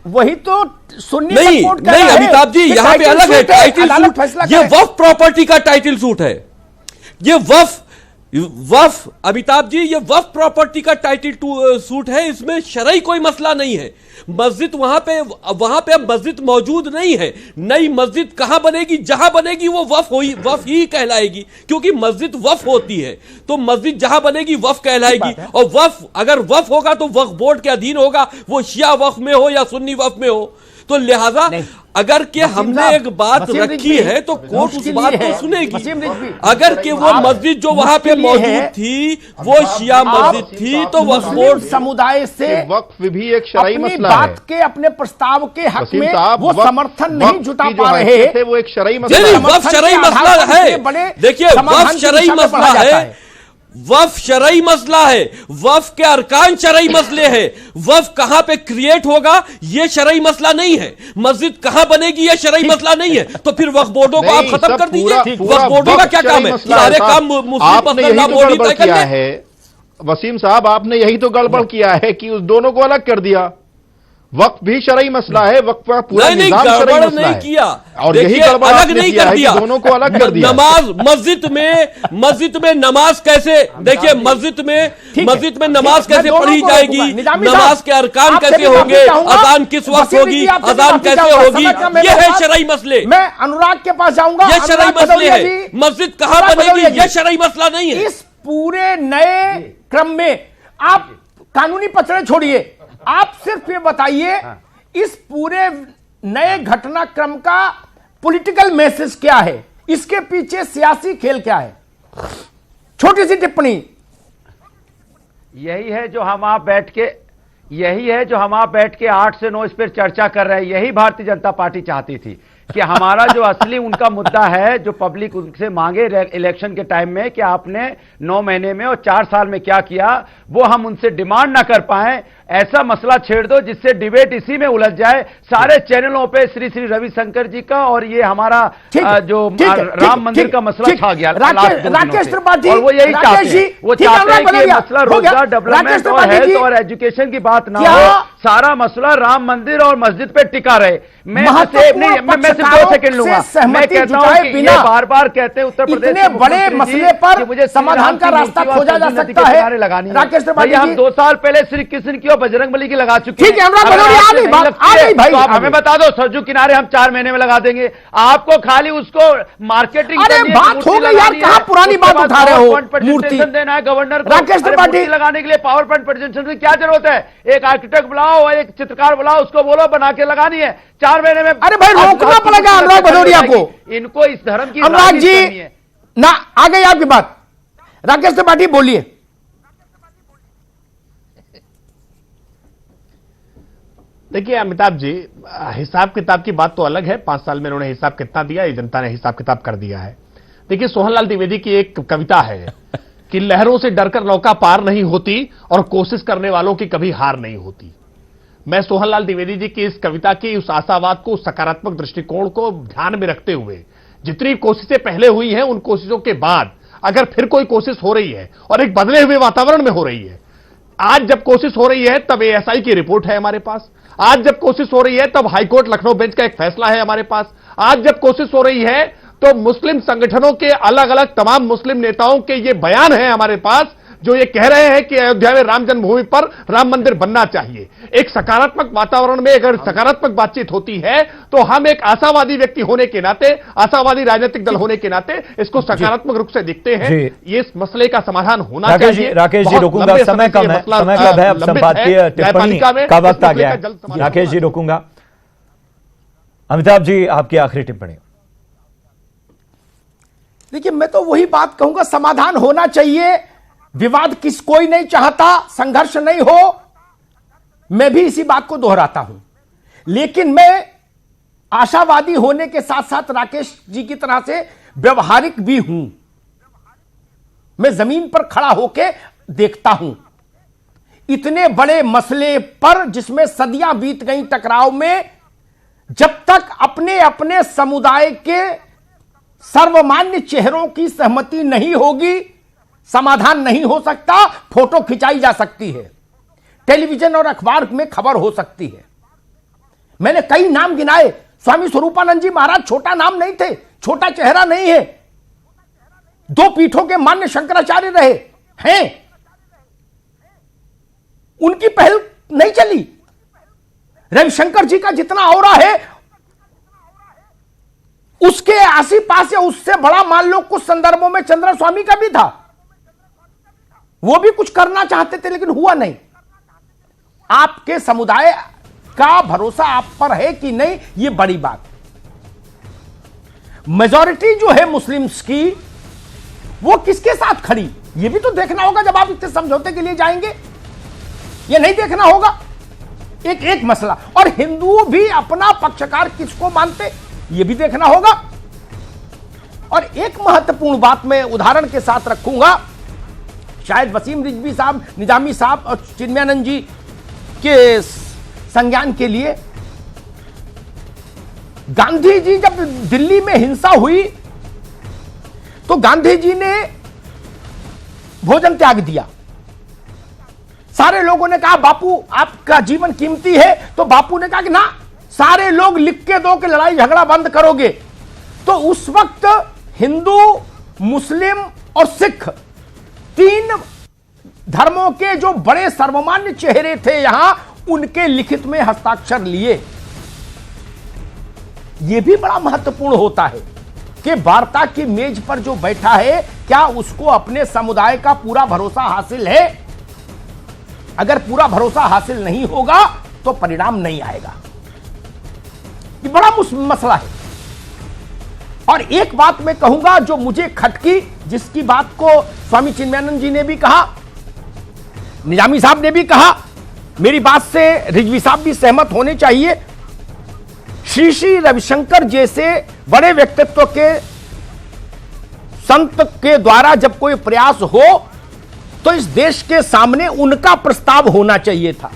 वही तो सुन्नी नहीं अमिताभ जी, यहां पे अलग है टाइटल सूट। ये वक्फ प्रॉपर्टी का टाइटल सूट है। ये वक्फ अमिताभ जी, ये वक्फ प्रॉपर्टी का टाइटल सूट है। इसमें शरई कोई मसला नहीं है। मस्जिद वहां पे अब मस्जिद मौजूद नहीं है। नई मस्जिद कहां बनेगी? जहां बनेगी वो वक्फ ही कहलाएगी, क्योंकि मस्जिद वक्फ होती है। तो मस्जिद जहां बनेगी वक्फ कहलाएगी। और वक्फ अगर वक्फ होगा तो वक्फ बोर्ड के अधीन होगा, वो शिया वक्फ में हो या सुन्नी वक्फ में हो। तो लिहाजा अगर के हमने एक बात रखी है तो कोर्ट उस बात को सुनेगी। अगर के वो मस्जिद जो वहां पे मौजूद थी वो शिया मस्जिद थी तो वक्फ बोर्ड समुदाय से वक्फ भी एक शरई मसला है। बात के अपने प्रस्ताव के हक में वो समर्थन नहीं जुटा पा रहे हैं। वो एक शरई मसला है। वक्फ शरई मसला है। देखिए वक्फ शरई मसला है। वक्फ शरई मसला है। वक्फ के अरकान शरई मसले हैं। वक्फ कहां पे क्रिएट होगा ये शरई मसला नहीं है। मस्जिद कहां बनेगी ये शरई मसला नहीं है। तो फिर वक्फ बोर्डों को आप खत्म कर दीजिए। वक्फ बोर्डों का क्या काम है? सारे काम मुस्लिम पर्सनल लॉ बोर्ड ही तय कर है। वसीम साहब, आपने यही तो गड़बड़ किया है कि उस दोनों को अलग कर दिया। वक्फ भी शरई मसला है, वक्फ का पूरा निजाम शरई मसला है। किया और यही गड़बड़ अलग नहीं कर दिया, दोनों को अलग कर दिया। नमाज मस्जिद में नमाज कैसे, देखिए मस्जिद में नमाज कैसे पढ़ी जाएगी, नमाज के अरकान कैसे होंगे, अजान किस वक्त होगी, अजान कैसे होगी, ये है शरई मसले। मैं अनुराग के पास जाऊंगा। ये शरई मसले है। मस्जिद कहां बनेगी ये शरई मसला नहीं है। इस पूरे नए क्रम में आप कानूनी पचड़े छोड़िए, आप सिर्फ ये बताइए इस पूरे नए घटनाक्रम का पॉलिटिकल मैसेज क्या है, इसके पीछे सियासी खेल क्या है? छोटी सी टिप्पणी। यही है जो हम आप बैठ के 8 से 9 इस पर चर्चा कर रहे हैं। यही भारतीय जनता पार्टी चाहती थी कि हमारा जो असली उनका मुद्दा है, जो पब्लिक उनसे मांगे इलेक्शन के टाइम में कि आपने 9 महीने में और 4 साल में क्या किया, वो हम उनसे डिमांड ना कर पाए, ऐसा मसला छेड़ दो जिससे डिबेट इसी में उलझ जाए। सारे चैनलों पे श्री श्री रविशंकर जी का और ये हमारा जो राम मंदिर का मसला छा गया राकेश त्रिपाठी, और वो यही चाहते हैं, वो चाहते हैं कि ये मसला रोजगार डेवलपमेंट और हेल्थ और एजुकेशन की बात ना हो, सारा मसला राम मंदिर और मस्जिद पे टिका रहे। मैं सिर्फ 2 सेकंड लूंगा। मैं कहता हूं कि ये बार बार कहते हैं उत्तर प्रदेश इतने बड़े मसले पर मुझे समाधान का रास्ता खोजा जा सकता है। राकेश त्रिपाठी, हम 2 साल पहले श्री कृष्ण की और बजरंग बली की लगा चुके हैं। ठीक है, अनुराग भदौरिया आ गई भाई, तो आप हमें बता दो सरजू किनारे हम 4 महीने में लगा देंगे। आपको खाली उसको मार्केटिंग बात हो गई यार, कहां पुरानी बात उठा रहे हो? मूर्ति देना है गवर्नर को, राकेश त्रिपाठी लगाने के लिए पावर पॉइंट प्रेजेंटेशन की क्या जरूरत है? एक आर्किटेक्ट बुलाओ और एक चित्रकार बुलाओ, उसको बोलो बना के लगानी है 4 महीने में। अरे भाई रोकना पड़ेगा अनुराग भदौरिया को। इनको इस धर्म की अनुराग जी ना आ गई आपकी बात। राकेश त्रिपाठी बोलिए। देखिए अमिताभ जी, हिसाब किताब की बात तो अलग है। 5 साल में उन्होंने हिसाब कितना दिया, ये जनता ने हिसाब किताब कर दिया है। देखिए सोहनलाल द्विवेदी की एक कविता है कि लहरों से डरकर नौका पार नहीं होती और कोशिश करने वालों की कभी हार नहीं होती। मैं सोहनलाल द्विवेदी जी की इस कविता की उस आशावाद को, उस सकारात्मक दृष्टिकोण को ध्यान में रखते हुए, जितनी कोशिशें पहले हुई हैं उन कोशिशों के बाद अगर फिर कोई कोशिश हो रही है और एक बदले हुए वातावरण में हो रही है, आज जब कोशिश हो रही है तब एएसआई की रिपोर्ट है हमारे पास, आज जब कोशिश हो रही है तब हाईकोर्ट लखनऊ बेंच का एक फैसला है हमारे पास, आज जब कोशिश हो रही है तो मुस्लिम संगठनों के अलग अलग तमाम मुस्लिम नेताओं के ये बयान है हमारे पास जो ये कह रहे हैं कि अयोध्या में राम जन्मभूमि पर राम मंदिर बनना चाहिए। एक सकारात्मक वातावरण में अगर सकारात्मक बातचीत होती है तो हम एक आशावादी व्यक्ति होने के नाते, आशावादी राजनीतिक दल होने के नाते इसको सकारात्मक रूप से देखते हैं। ये इस मसले का समाधान होना चाहिए। राकेश जी रोकूंगा, समय कम है, समय कम है, अब संपादकीय टिप्पणी का वक्त आ गया है। राकेश जी रोकूंगा। अमिताभ जी आपकी आखिरी टिप्पणी। देखिए मैं तो वही बात कहूंगा, समाधान होना चाहिए। विवाद कोई नहीं चाहता, संघर्ष नहीं हो, मैं भी इसी बात को दोहराता हूं। लेकिन मैं आशावादी होने के साथ साथ राकेश जी की तरह से व्यवहारिक भी हूं। मैं जमीन पर खड़ा होकर देखता हूं। इतने बड़े मसले पर जिसमें सदियां बीत गई टकराव में, जब तक अपने अपने समुदाय के सर्वमान्य चेहरों की सहमति नहीं होगी, समाधान नहीं हो सकता। फोटो खिंचाई जा सकती है, टेलीविजन और अखबार में खबर हो सकती है। मैंने कई नाम गिनाए। स्वामी स्वरूपानंद जी महाराज छोटा नाम नहीं थे, छोटा चेहरा नहीं है। 2 पीठों के मान्य शंकराचार्य रहे हैं, उनकी पहल नहीं चली। रविशंकर जी का जितना औरा है उसके आसी पास या उससे बड़ा मान लो कुछ संदर्भों में चंद्र स्वामी का भी था। वो भी कुछ करना चाहते थे लेकिन हुआ नहीं। आपके समुदाय का भरोसा आप पर है कि नहीं, ये बड़ी बात। मेजॉरिटी जो है मुस्लिम्स की, वो किसके साथ खड़ी, ये भी तो देखना होगा जब आप इतने समझौते के लिए जाएंगे। ये नहीं देखना होगा एक मसला। और हिंदू भी अपना पक्षकार किसको मानते, ये भी देखना होगा। और एक महत्वपूर्ण बात मैं उदाहरण के साथ रखूंगा, शायद वसीम रिजवी साहब, निजामी साहब और चिन्मयानंद जी के संज्ञान के लिए। गांधी जी जब दिल्ली में हिंसा हुई तो गांधी जी ने भोजन त्याग दिया। सारे लोगों ने कहा बापू आपका जीवन कीमती है, तो बापू ने कहा कि ना, सारे लोग लिख के दो कि लड़ाई झगड़ा बंद करोगे। तो उस वक्त हिंदू, मुस्लिम और सिख 3 धर्मों के जो बड़े सर्वमान्य चेहरे थे यहां, उनके लिखित में हस्ताक्षर लिए। यह भी बड़ा महत्वपूर्ण होता है कि वार्ता की मेज पर जो बैठा है, क्या उसको अपने समुदाय का पूरा भरोसा हासिल है। अगर पूरा भरोसा हासिल नहीं होगा तो परिणाम नहीं आएगा। ये बड़ा मसला है। और एक बात मैं कहूंगा जो मुझे खटकी, जिसकी बात को स्वामी चिन्मयानंद जी ने भी कहा, निजामी साहब ने भी कहा, मेरी बात से रिजवी साहब भी सहमत होने चाहिए। श्री श्री रविशंकर जैसे बड़े व्यक्तित्व के संत के द्वारा जब कोई प्रयास हो तो इस देश के सामने उनका प्रस्ताव होना चाहिए था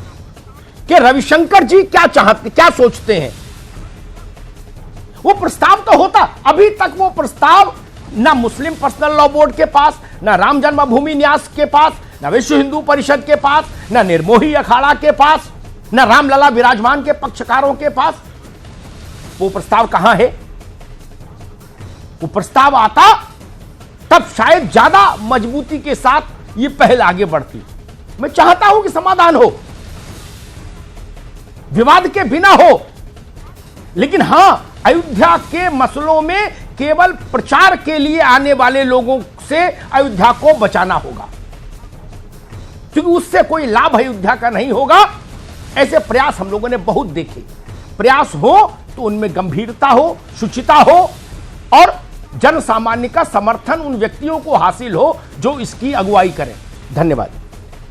कि रविशंकर जी क्या चाहते, क्या सोचते हैं। वो प्रस्ताव तो होता, अभी तक वो प्रस्ताव ना मुस्लिम पर्सनल लॉ बोर्ड के पास, ना राम जन्मभूमि न्यास के पास, ना विश्व हिंदू परिषद के पास, ना निर्मोही अखाड़ा के पास, ना रामलला विराजमान के पक्षकारों के पास। वो प्रस्ताव कहां है? वो प्रस्ताव आता तब शायद ज्यादा मजबूती के साथ ये पहल आगे बढ़ती। मैं चाहता हूं कि समाधान हो, विवाद के बिना हो, लेकिन हां, अयोध्या के मसलों में केवल प्रचार के लिए आने वाले लोगों से अयोध्या को बचाना होगा, क्योंकि उससे कोई लाभ अयोध्या का नहीं होगा। ऐसे प्रयास हम लोगों ने बहुत देखे। प्रयास हो तो उनमें गंभीरता हो, शुचिता हो और जन सामान्य का समर्थन उन व्यक्तियों को हासिल हो जो इसकी अगुवाई करें। धन्यवाद।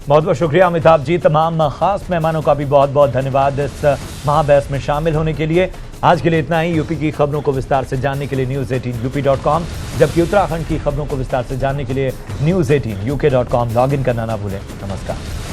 बहुत बहुत शुक्रिया अमिताभ जी। तमाम खास मेहमानों का भी बहुत बहुत धन्यवाद इस महाबहस में शामिल होने के लिए। आज के लिए इतना ही। यूपी की खबरों को विस्तार से जानने के लिए news18up.com, जबकि उत्तराखंड की खबरों को विस्तार से जानने के लिए news18uk.com लॉग इन करना ना भूलें। नमस्कार।